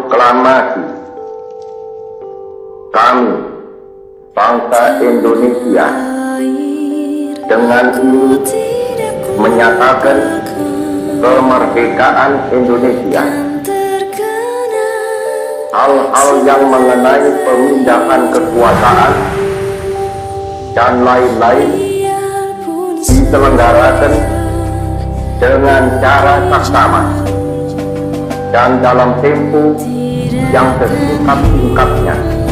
Proklamasi kami, bangsa Indonesia, dengan ini menyatakan kemerdekaan Indonesia. Hal-hal yang mengenai pemindahan kekuasaan dan lain-lain diselenggarakan dengan cara saksama dan dalam tempo yang sesingkat-singkatnya.